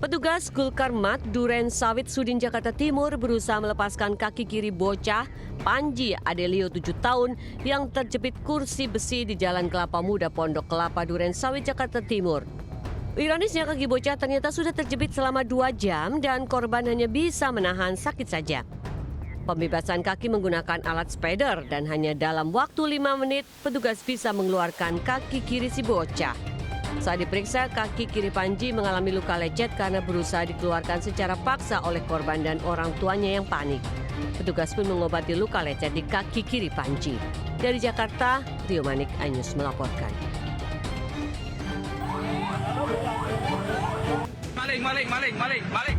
Petugas Gulkarmat Duren Sawit Sudin Jakarta Timur berusaha melepaskan kaki kiri bocah Panji Adelio 7 tahun yang terjepit kursi besi di Jalan Kelapa Muda Pondok Kelapa Duren Sawit Jakarta Timur. Ironisnya kaki bocah ternyata sudah terjepit selama 2 jam dan korban hanya bisa menahan sakit saja. Pembebasan kaki menggunakan alat spider dan hanya dalam waktu 5 menit petugas bisa mengeluarkan kaki kiri si bocah. Saat diperiksa, kaki kiri Panji mengalami luka lecet karena berusaha dikeluarkan secara paksa oleh korban dan orang tuanya yang panik. Petugas pun mengobati luka lecet di kaki kiri Panji. Dari Jakarta, Rio Manik, iNews melaporkan. Maling.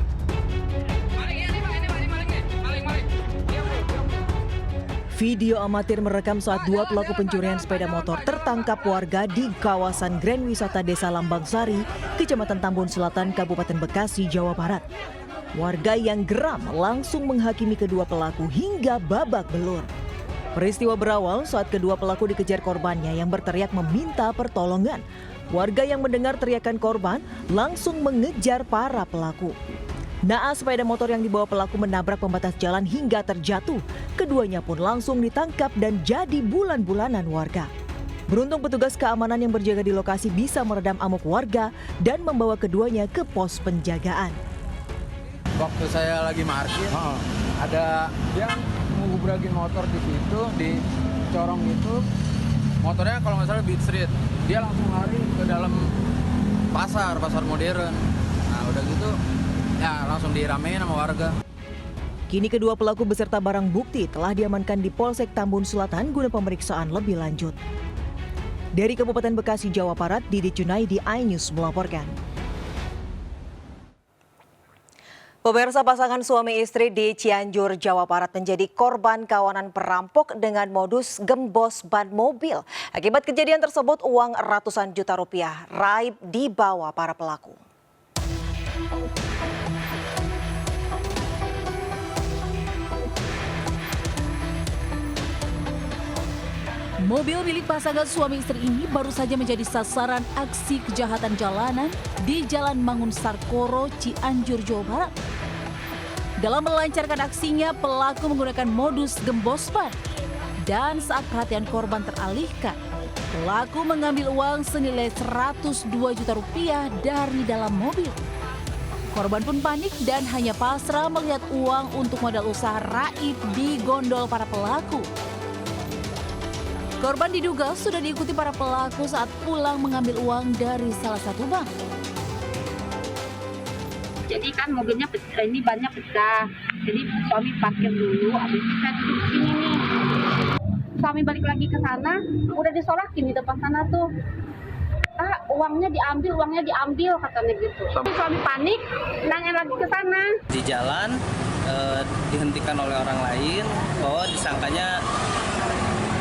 Video amatir merekam saat 2 pelaku pencurian sepeda motor tertangkap warga di kawasan Grand Wisata Desa Lambang Sari, Kecamatan Tambun Selatan, Kabupaten Bekasi, Jawa Barat. Warga yang geram langsung menghakimi kedua pelaku hingga babak belur. Peristiwa berawal saat kedua pelaku dikejar korbannya yang berteriak meminta pertolongan. Warga yang mendengar teriakan korban langsung mengejar para pelaku. Naas sepeda motor yang dibawa pelaku menabrak pembatas jalan hingga terjatuh. Keduanya pun langsung ditangkap dan jadi bulan-bulanan warga. Beruntung petugas keamanan yang berjaga di lokasi bisa meredam amuk warga dan membawa keduanya ke pos penjagaan. Waktu saya lagi markir, ada yang ngubrakin motor di situ, di corong itu. Motornya kalau nggak salah Beat Street. Dia langsung lari ke dalam pasar modern. Nah udah gitu, ya langsung diramein sama warga. Kini kedua pelaku beserta barang bukti telah diamankan di Polsek Tambun Selatan guna pemeriksaan lebih lanjut. Dari Kabupaten Bekasi, Jawa Barat, Didi Junaidi, iNews melaporkan. Pemirsa, pasangan suami istri di Cianjur, Jawa Barat menjadi korban kawanan perampok dengan modus gembos ban mobil. Akibat kejadian tersebut, uang ratusan juta rupiah raib dibawa para pelaku. Mobil milik pasangan suami istri ini baru saja menjadi sasaran aksi kejahatan jalanan di Jalan Mangun Sarkoro, Cianjur, Jawa Barat. Dalam melancarkan aksinya, pelaku menggunakan modus gembos ban. Dan saat perhatian korban teralihkan, pelaku mengambil uang senilai 102 juta rupiah dari dalam mobil. Korban pun panik dan hanya pasrah melihat uang untuk modal usaha raib di gondol para pelaku. Korban diduga sudah diikuti para pelaku saat pulang mengambil uang dari salah satu bank. Jadi kan mobilnya ini bannya pecah. Jadi suami parkir dulu, habis itu saya duduk sini nih. Suami balik lagi ke sana, udah disorakin di depan sana tuh. Uangnya diambil katanya gitu. Suami panik, nanya lagi ke sana. Di jalan dihentikan oleh orang lain bahwa disangkanya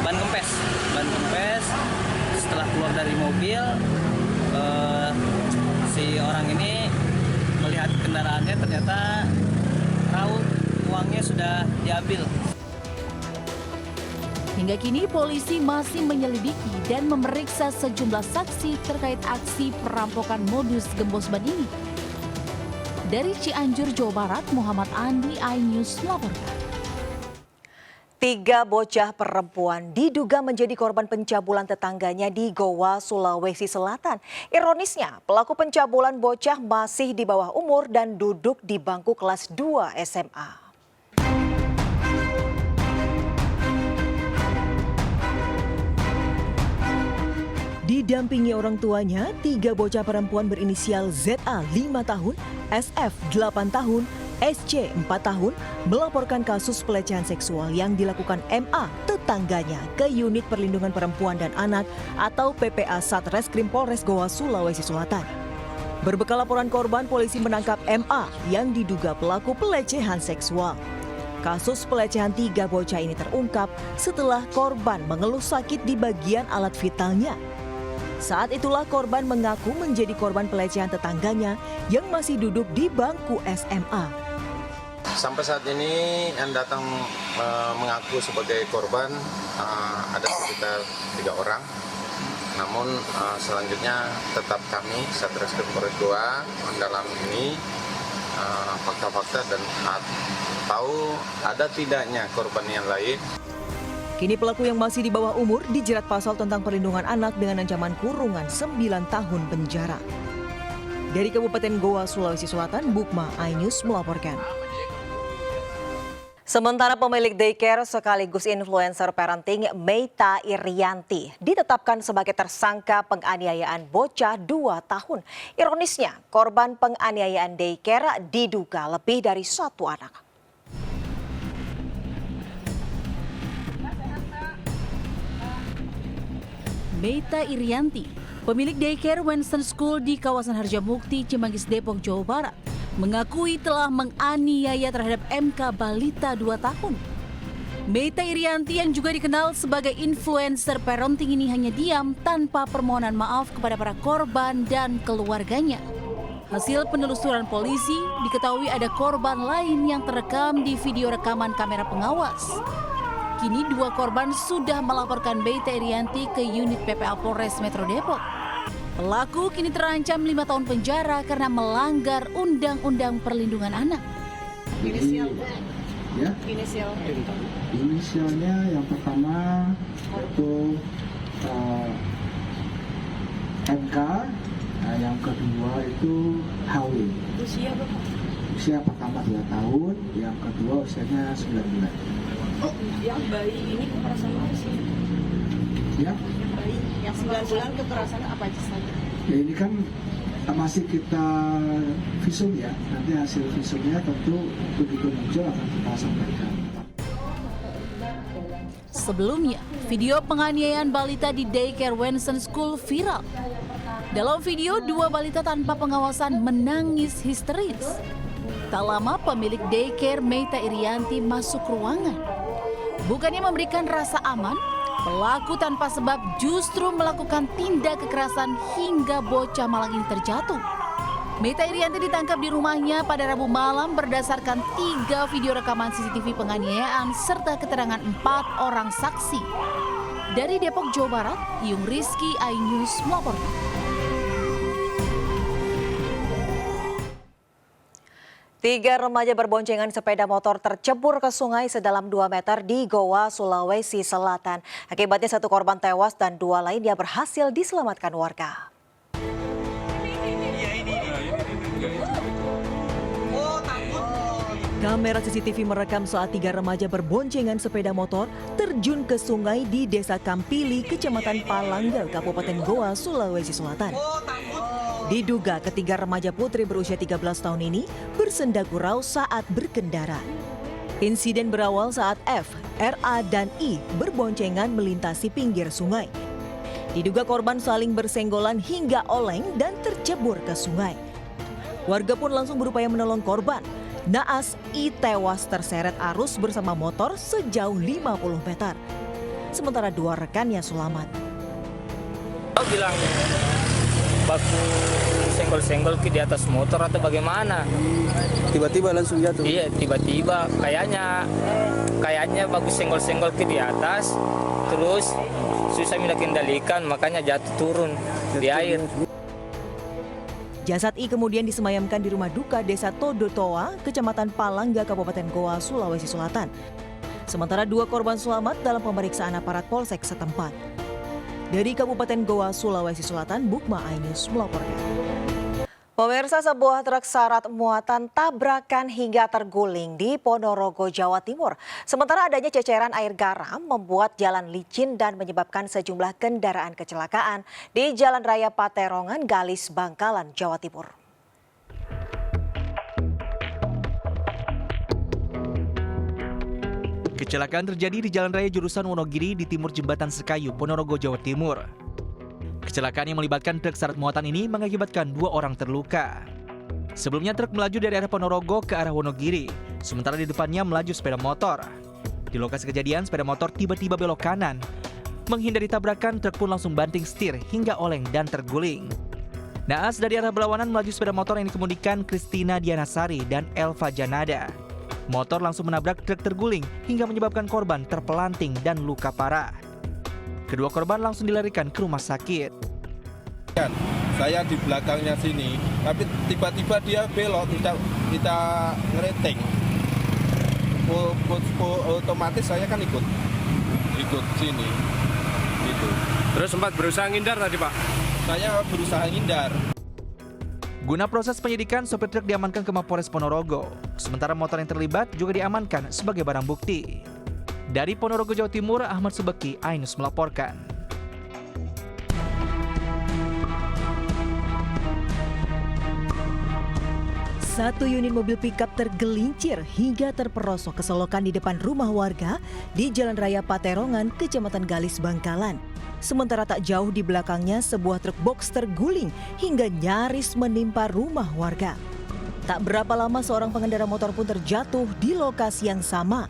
ban kempes. Setelah keluar dari mobil, si orang ini melihat kendaraannya ternyata raut, uangnya sudah diambil. Hingga kini polisi masih menyelidiki dan memeriksa sejumlah saksi terkait aksi perampokan modus gembos ban ini. Dari Cianjur, Jawa Barat, Muhammad Andi, iNews melaporkan. 3 bocah perempuan diduga menjadi korban pencabulan tetangganya di Goa, Sulawesi Selatan. Ironisnya, pelaku pencabulan bocah masih di bawah umur dan duduk di bangku kelas 2 SMA. Didampingi orang tuanya, 3 bocah perempuan berinisial ZA 5 tahun, SF 8 tahun, SC 4 tahun melaporkan kasus pelecehan seksual yang dilakukan MA tetangganya ke Unit Perlindungan Perempuan dan Anak atau PPA Satreskrim Polres Goa, Sulawesi Selatan. Berbekal laporan korban, polisi menangkap MA yang diduga pelaku pelecehan seksual. Kasus pelecehan 3 bocah ini terungkap setelah korban mengeluh sakit di bagian alat vitalnya. Saat itulah korban mengaku menjadi korban pelecehan tetangganya yang masih duduk di bangku SMA. Sampai saat ini yang datang mengaku sebagai korban ada sekitar 3 orang. Namun selanjutnya tetap kami Satreskrim Polres Goa mendalami fakta-fakta dan tahu ada tidaknya korban yang lain. Kini pelaku yang masih di bawah umur dijerat pasal tentang perlindungan anak dengan ancaman kurungan 9 tahun penjara. Dari Kabupaten Goa, Sulawesi Selatan, Bukma iNews melaporkan. Sementara pemilik daycare sekaligus influencer parenting Meita Irianti ditetapkan sebagai tersangka penganiayaan bocah 2 tahun. Ironisnya, korban penganiayaan daycare diduga lebih dari 1 anak. Meita Irianti, pemilik daycare Winston School di kawasan Harjamukti, Cimanggis, Depok, Jawa Barat, mengakui telah menganiaya terhadap MK balita 2 tahun. Meita Irianti yang juga dikenal sebagai influencer parenting ini hanya diam tanpa permohonan maaf kepada para korban dan keluarganya. Hasil penelusuran polisi diketahui ada korban lain yang terekam di video rekaman kamera pengawas. Kini 2 korban sudah melaporkan Meita Irianti ke unit PPA Polres Metro Depok. Pelaku kini terancam 5 tahun penjara karena melanggar Undang-Undang Perlindungan Anak. Inisialnya yang pertama itu MK, yang kedua itu HW. Usia pertama 2 tahun, yang kedua usianya 9 bulan. Oh, yang bayi ini kekerasan apa sih? Ya? Yang bayi, yang 9 bulan kekerasan apa aja saja? Ya ini kan masih kita visum ya, nanti hasil visumnya tentu begitu muncul akan kita sampaikan. Sebelumnya, video penganiayaan balita di daycare Winston School viral. Dalam video, 2 balita tanpa pengawasan menangis histeris. Tak lama pemilik daycare Meita Irianti masuk ruangan. Bukannya memberikan rasa aman, pelaku tanpa sebab justru melakukan tindak kekerasan hingga bocah malang ini terjatuh. Meita Irianti ditangkap di rumahnya pada Rabu malam berdasarkan 3 video rekaman CCTV penganiayaan serta keterangan 4 orang saksi. Dari Depok, Jawa Barat, Yung Rizky, iNews melaporkan. Tiga remaja berboncengan sepeda motor tercebur ke sungai sedalam 2 meter di Goa, Sulawesi Selatan. Akibatnya 1 korban tewas dan 2 lainnya berhasil diselamatkan warga. Kamera CCTV merekam saat 3 remaja berboncengan sepeda motor terjun ke sungai di Desa Kampili, Kecamatan Palanggal, Kabupaten Goa, Sulawesi Selatan. Diduga ketiga remaja putri berusia 13 tahun ini bersenda gurau saat berkendara. Insiden berawal saat F, RA, dan I berboncengan melintasi pinggir sungai. Diduga korban saling bersenggolan hingga oleng dan tercebur ke sungai. Warga pun langsung berupaya menolong korban. Naas I tewas terseret arus bersama motor sejauh 50 meter. Sementara 2 rekannya selamat. Bilang baku senggol-senggol ke di atas motor atau bagaimana? Tiba-tiba langsung jatuh? Iya, tiba-tiba kayaknya baku senggol-senggol ke di atas, terus susah kendalikan, makanya jatuh turun di air. Jasad I kemudian disemayamkan di rumah duka Desa Todotoa, Kecamatan Palangga, Kabupaten Goa, Sulawesi Selatan. Sementara 2 korban selamat dalam pemeriksaan aparat Polsek setempat. Dari Kabupaten Goa, Sulawesi Selatan, Bukma iNews melaporkan. Pemirsa, sebuah truk syarat muatan tabrakan hingga terguling di Ponorogo, Jawa Timur. Sementara adanya ceceran air garam membuat jalan licin dan menyebabkan sejumlah kendaraan kecelakaan di Jalan Raya Paterongan, Galis, Bangkalan, Jawa Timur. Kecelakaan terjadi di Jalan Raya jurusan Wonogiri di timur Jembatan Sekayu, Ponorogo, Jawa Timur. Kecelakaan yang melibatkan truk syarat muatan ini mengakibatkan 2 orang terluka. Sebelumnya truk melaju dari arah Ponorogo ke arah Wonogiri, sementara di depannya melaju sepeda motor. Di lokasi kejadian, sepeda motor tiba-tiba belok kanan. Menghindari tabrakan, truk pun langsung banting setir hingga oleng dan terguling. Naas dari arah berlawanan melaju sepeda motor yang dikemudikan Kristina Dianasari dan Elva Janada. Motor langsung menabrak truk terguling hingga menyebabkan korban terpelanting dan luka parah. Kedua korban langsung dilarikan ke rumah sakit. Saya di belakangnya sini, tapi tiba-tiba dia belok, kita ngereteng. Otomatis saya kan ikut sini, gitu. Terus sempat berusaha ngindar tadi Pak? Saya berusaha ngindar. Guna proses penyidikan, sopir truk diamankan ke Mapolres Ponorogo. Sementara motor yang terlibat juga diamankan sebagai barang bukti. Dari Ponorogo, Jawa Timur, Ahmad Subeki, iNews melaporkan. Satu unit mobil pickup tergelincir hingga terperosok ke selokan di depan rumah warga di Jalan Raya Paterongan, Kecamatan Galis, Bangkalan. Sementara tak jauh di belakangnya sebuah truk box terguling hingga nyaris menimpa rumah warga. Tak berapa lama seorang pengendara motor pun terjatuh di lokasi yang sama.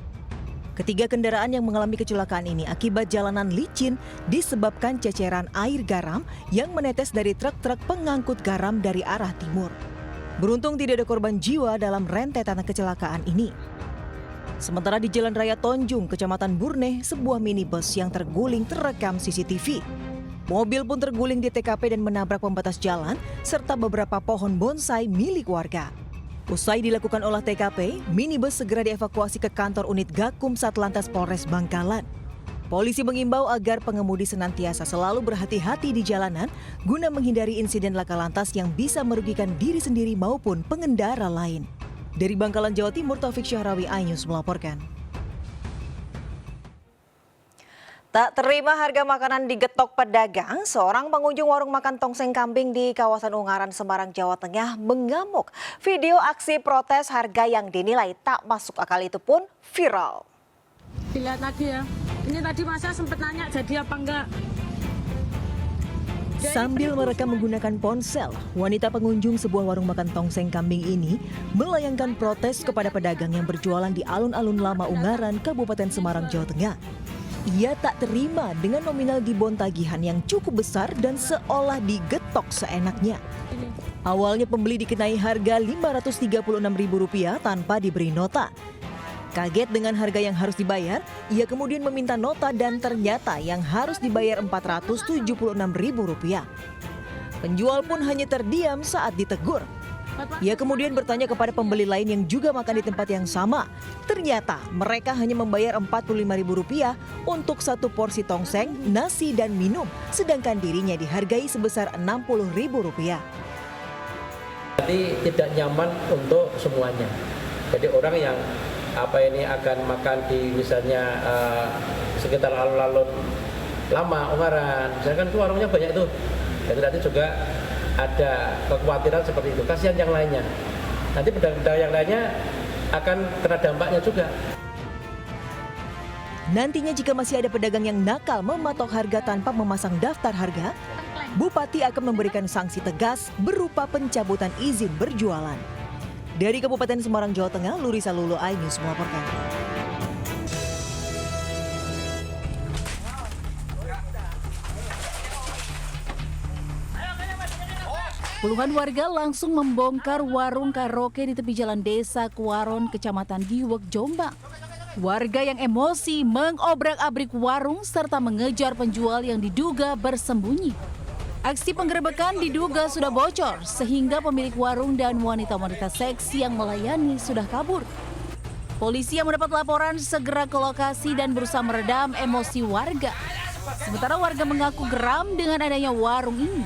Ketiga kendaraan yang mengalami kecelakaan ini akibat jalanan licin disebabkan ceceran air garam yang menetes dari truk-truk pengangkut garam dari arah timur. Beruntung tidak ada korban jiwa dalam rentetan kecelakaan ini. Sementara di Jalan Raya Tonjung, Kecamatan Burneh, sebuah minibus yang terguling terekam CCTV. Mobil pun terguling di TKP dan menabrak pembatas jalan serta beberapa pohon bonsai milik warga. Usai dilakukan olah TKP, minibus segera dievakuasi ke kantor unit Gakum Satlantas Polres Bangkalan. Polisi mengimbau agar pengemudi senantiasa selalu berhati-hati di jalanan guna menghindari insiden laka lantas yang bisa merugikan diri sendiri maupun pengendara lain. Dari Bangkalan, Jawa Timur, Taufik Syahrawi, iNews melaporkan. Tak terima harga makanan digetok pedagang, seorang pengunjung warung makan tongseng kambing di kawasan Ungaran, Semarang, Jawa Tengah mengamuk. Video aksi protes harga yang dinilai tak masuk akal itu pun viral. Dilihat lagi ya, ini tadi masa sempat nanya jadi apa enggak. Sambil merekam menggunakan ponsel, wanita pengunjung sebuah warung makan tongseng kambing ini melayangkan protes kepada pedagang yang berjualan di alun-alun lama Ungaran, Kabupaten Semarang, Jawa Tengah. Ia tak terima dengan nominal dibon tagihan yang cukup besar dan seolah digetok seenaknya. Awalnya pembeli dikenai harga Rp536.000 tanpa diberi nota. Kaget dengan harga yang harus dibayar, ia kemudian meminta nota dan ternyata yang harus dibayar Rp476.000. Penjual pun hanya terdiam saat ditegur. Ia kemudian bertanya kepada pembeli lain yang juga makan di tempat yang sama. Ternyata mereka hanya membayar Rp45.000 untuk satu porsi tongseng, nasi dan minum, sedangkan dirinya dihargai sebesar Rp60.000. Jadi tidak nyaman untuk semuanya. Jadi orang yang akan makan di misalnya sekitar alun-alun lama Ungaran, misalkan itu warungnya banyak itu. Jadi nanti juga ada kekhawatiran seperti itu. Kasihan yang lainnya. Nanti pedagang-pedagang yang lainnya akan kena dampaknya juga. Nantinya jika masih ada pedagang yang nakal mematok harga tanpa memasang daftar harga, Bupati akan memberikan sanksi tegas berupa pencabutan izin berjualan. Dari Kabupaten Semarang, Jawa Tengah, Lurisa Lulu, iNews melaporkan. Puluhan warga langsung membongkar warung karaoke di tepi jalan desa Kuaron, Kecamatan Diwek, Jombang. Warga yang emosi mengobrak-abrik warung serta mengejar penjual yang diduga bersembunyi. Aksi penggerebekan diduga sudah bocor sehingga pemilik warung dan wanita-wanita seksi yang melayani sudah kabur. Polisi yang mendapat laporan segera ke lokasi dan berusaha meredam emosi warga. Sementara warga mengaku geram dengan adanya warung ini.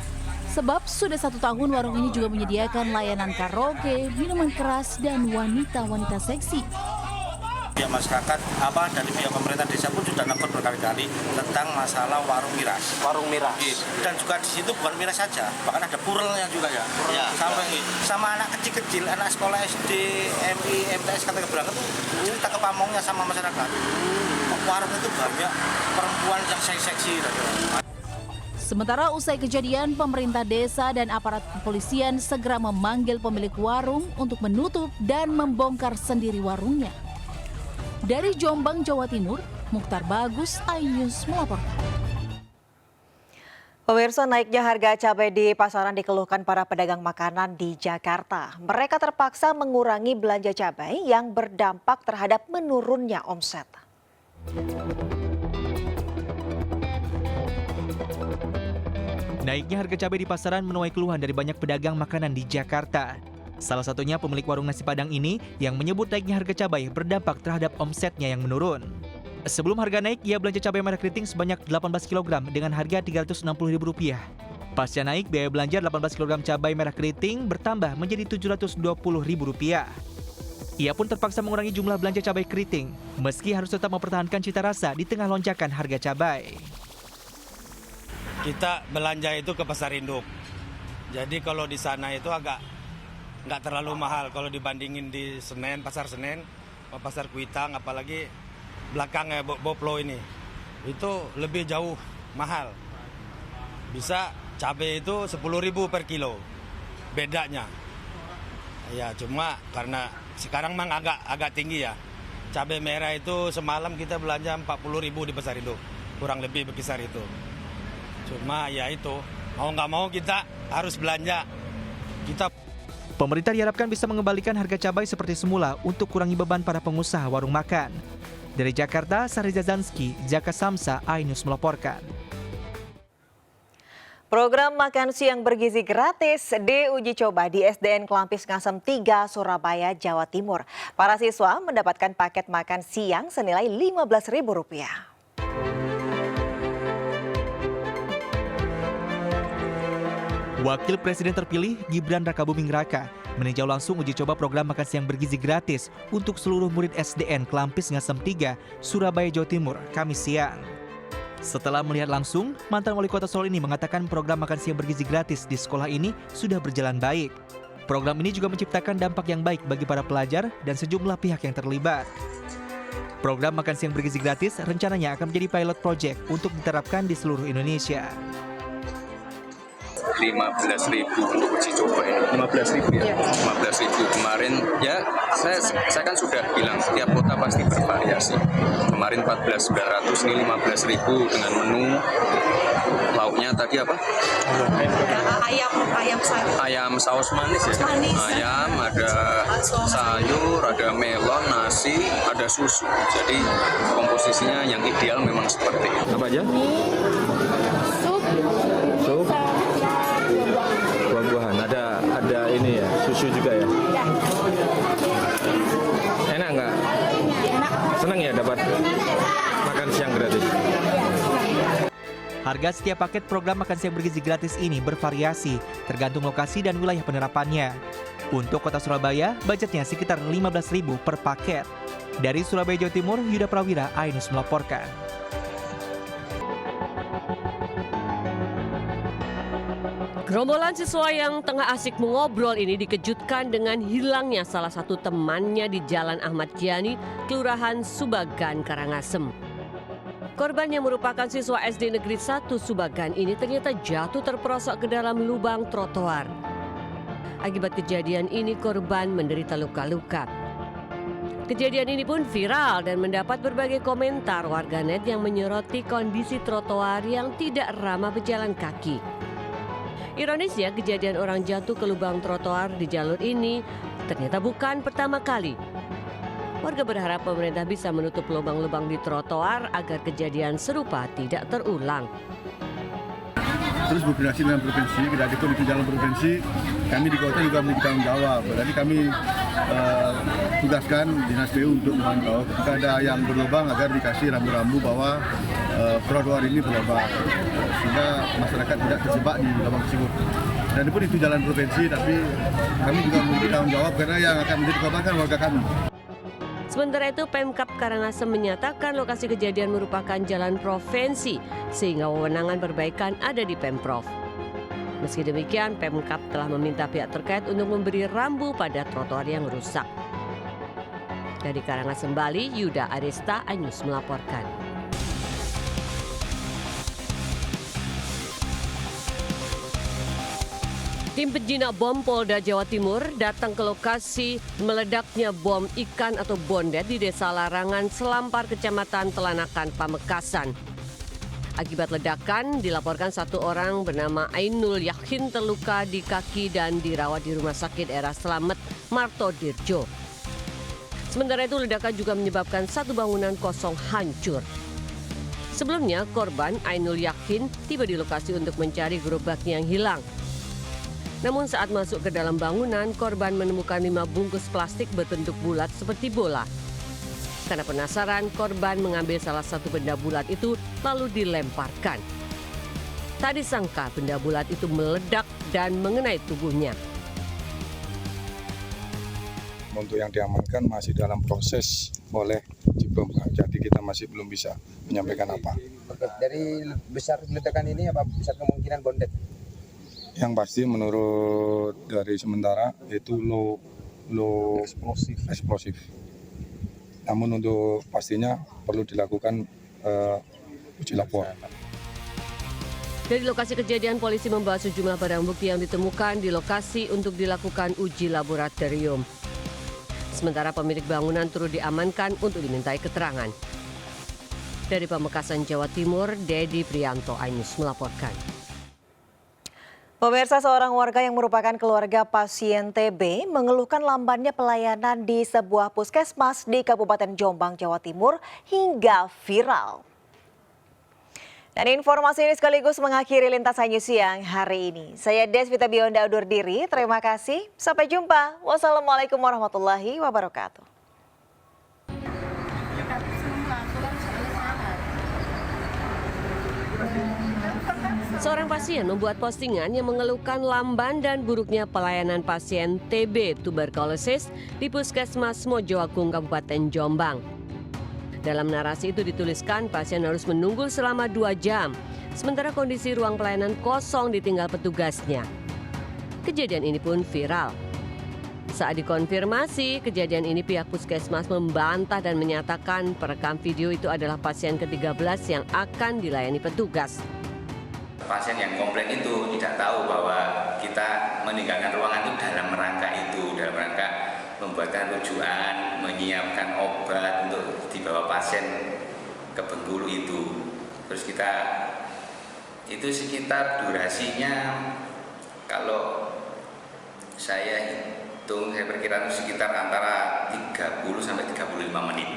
Sebab sudah 1 tahun warung ini juga menyediakan layanan karaoke, minuman keras, dan wanita-wanita seksi. Pihak masyarakat dari pihak pemerintah desa pun sudah negur berkali-kali tentang masalah warung miras. Warung miras. Dan juga di situ bukan miras saja, bahkan ada purelnya juga ya. Sampai sama anak kecil-kecil, anak sekolah SD, MI, MTS kata berangkat tuh cerita ke pamongnya sama masyarakat. Warung itu banyak perempuan yang seksi. Sementara usai kejadian, pemerintah desa dan aparat kepolisian segera memanggil pemilik warung untuk menutup dan membongkar sendiri warungnya. Dari Jombang, Jawa Timur, Mukhtar Bagus, iNews melaporkan. Pemirsa, naiknya harga cabai di pasaran dikeluhkan para pedagang makanan di Jakarta. Mereka terpaksa mengurangi belanja cabai yang berdampak terhadap menurunnya omset. Naiknya harga cabai di pasaran menuai keluhan dari banyak pedagang makanan di Jakarta. Salah satunya pemilik warung nasi Padang ini yang menyebut naiknya harga cabai berdampak terhadap omsetnya yang menurun. Sebelum harga naik, ia belanja cabai merah keriting sebanyak 18 kg dengan harga Rp360.000. Pasca naik, biaya belanja 18 kg cabai merah keriting bertambah menjadi Rp720.000. Ia pun terpaksa mengurangi jumlah belanja cabai keriting, meski harus tetap mempertahankan cita rasa di tengah lonjakan harga cabai. Kita belanja itu ke pasar induk. Jadi kalau di sana itu agak nggak terlalu mahal kalau dibandingin di Senen, pasar Senen, pasar Kuitang, apalagi belakangnya Boplo ini. Itu lebih jauh mahal. Bisa cabai itu 10.000 per kilo bedanya. Ya cuma karena sekarang memang agak tinggi ya. Cabai merah itu semalam kita belanja 40.000 di pasar induk. Kurang lebih berkisar itu. Cuma ya itu, mau nggak mau kita harus belanja. Pemerintah diharapkan bisa mengembalikan harga cabai seperti semula untuk kurangi beban para pengusaha warung makan. Dari Jakarta, Sariza Zanski, Jaka Samsa, iNews melaporkan. Program makan siang bergizi gratis diuji coba di SDN Kelampis Ngasem 3, Surabaya, Jawa Timur. Para siswa mendapatkan paket makan siang senilai Rp15.000. Wakil Presiden terpilih Gibran Rakabuming Raka meninjau langsung uji coba program makan siang bergizi gratis untuk seluruh murid SDN Kelampis Ngasem 3, Surabaya, Jawa Timur, Kamis siang. Setelah melihat langsung, mantan wali kota Solo ini mengatakan program makan siang bergizi gratis di sekolah ini sudah berjalan baik. Program ini juga menciptakan dampak yang baik bagi para pelajar dan sejumlah pihak yang terlibat. Program makan siang bergizi gratis rencananya akan menjadi pilot project untuk diterapkan di seluruh Indonesia. 15.000 untuk uji coba ini. 15.000 ya? 15.000 kemarin ya saya kan sudah bilang setiap kota pasti bervariasi. Kemarin 14.900, ini 15.000 dengan menu lauknya tadi apa? Ayam saus manis ya. Ayam, ada sayur, ada melon, nasi, ada susu. Jadi komposisinya yang ideal memang seperti itu. Apa aja? Sup. Buah-buahan, ada ini ya, susu juga ya. Enak nggak? Enak. Senang ya dapat makan siang gratis. Harga setiap paket program makan siang bergizi gratis ini bervariasi tergantung lokasi dan wilayah penerapannya. Untuk kota Surabaya, budgetnya sekitar Rp15.000 per paket. Dari Surabaya, Jawa Timur, Yuda Prawira, iNews melaporkan. Gerombolan siswa yang tengah asik mengobrol ini dikejutkan dengan hilangnya salah satu temannya di Jalan Ahmad Yani, Kelurahan Subagan, Karangasem. Korban yang merupakan siswa SD Negeri 1 Subagan ini ternyata jatuh terperosok ke dalam lubang trotoar. Akibat kejadian ini korban menderita luka-luka. Kejadian ini pun viral dan mendapat berbagai komentar warganet yang menyoroti kondisi trotoar yang tidak ramah pejalan kaki. Ironisnya, kejadian orang jatuh ke lubang trotoar di jalur ini ternyata bukan pertama kali. Warga berharap pemerintah bisa menutup lubang-lubang di trotoar agar kejadian serupa tidak terulang. Terus berkoordinasi dengan provinsi, kita ikut di jalan provinsi, kami di kota juga memiliki tanggung jawab. Jadi kami tugaskan Dinas PU untuk memantau ketika ada yang berlubang agar dikasih rambu-rambu bahwa trotoar ini berlubang, sehingga masyarakat tidak terjebak di lubang tersebut. Dan itu jalan provinsi, tapi kami juga memiliki tanggung jawab karena yang akan menjadi korban kan warga kami. Sementara itu, Pemkab Karangasem menyatakan lokasi kejadian merupakan jalan provinsi, sehingga wewenangan perbaikan ada di Pemprov. Meski demikian, Pemkab telah meminta pihak terkait untuk memberi rambu pada trotoar yang rusak. Dari Karangasem, Bali, Yuda Arista, iNews melaporkan. Tim penjinak bom Polda Jawa Timur datang ke lokasi meledaknya bom ikan atau bondet di Desa Larangan, Selampar, Kecamatan Telanakan, Pamekasan. Akibat ledakan, dilaporkan satu orang bernama Ainul Yakin terluka di kaki dan dirawat di Rumah Sakit Daerah Slamet, Marto Dirjo. Sementara itu, ledakan juga menyebabkan satu bangunan kosong hancur. Sebelumnya, korban Ainul Yakin tiba di lokasi untuk mencari gerobaknya yang hilang. Namun saat masuk ke dalam bangunan, korban menemukan 5 bungkus plastik berbentuk bulat seperti bola. Karena penasaran, korban mengambil salah satu benda bulat itu lalu dilemparkan. Tak disangka benda bulat itu meledak dan mengenai tubuhnya. Untuk yang diamankan masih dalam proses oleh dibongkar, jadi kita masih belum bisa menyampaikan apa. Oke, dari besar ledakan ini apa besar kemungkinan bondet? Yang pasti menurut dari sementara itu low eksplosif. Namun untuk pastinya perlu dilakukan uji lapor. Dari lokasi kejadian, polisi membawa sejumlah barang bukti yang ditemukan di lokasi untuk dilakukan uji laboratorium. Sementara pemilik bangunan turut diamankan untuk dimintai keterangan. Dari Pamekasan, Jawa Timur, Dedi Prianto, iNews melaporkan. Pemirsa, seorang warga yang merupakan keluarga pasien TB mengeluhkan lambannya pelayanan di sebuah puskesmas di Kabupaten Jombang, Jawa Timur hingga viral. Dan informasi ini sekaligus mengakhiri Lintas iNews siang hari ini. Saya Desvita Bionda undur diri, terima kasih. Sampai jumpa. Wassalamualaikum warahmatullahi wabarakatuh. Seorang pasien membuat postingan yang mengeluhkan lamban dan buruknya pelayanan pasien TB tuberkulosis di Puskesmas Mojoagung, Kabupaten Jombang. Dalam narasi itu dituliskan pasien harus menunggu selama 2 jam, sementara kondisi ruang pelayanan kosong ditinggal petugasnya. Kejadian ini pun viral. Saat dikonfirmasi kejadian ini, pihak puskesmas membantah dan menyatakan perekam video itu adalah pasien ke-13 yang akan dilayani petugas. Pasien yang komplain itu tidak tahu bahwa kita meninggalkan ruangan itu dalam rangka membuatkan rujukan, menyiapkan obat untuk dibawa pasien ke Bengkulu itu. Terus kita itu sekitar durasinya, kalau saya hitung, saya perkirakan sekitar antara 30 sampai 35 menit.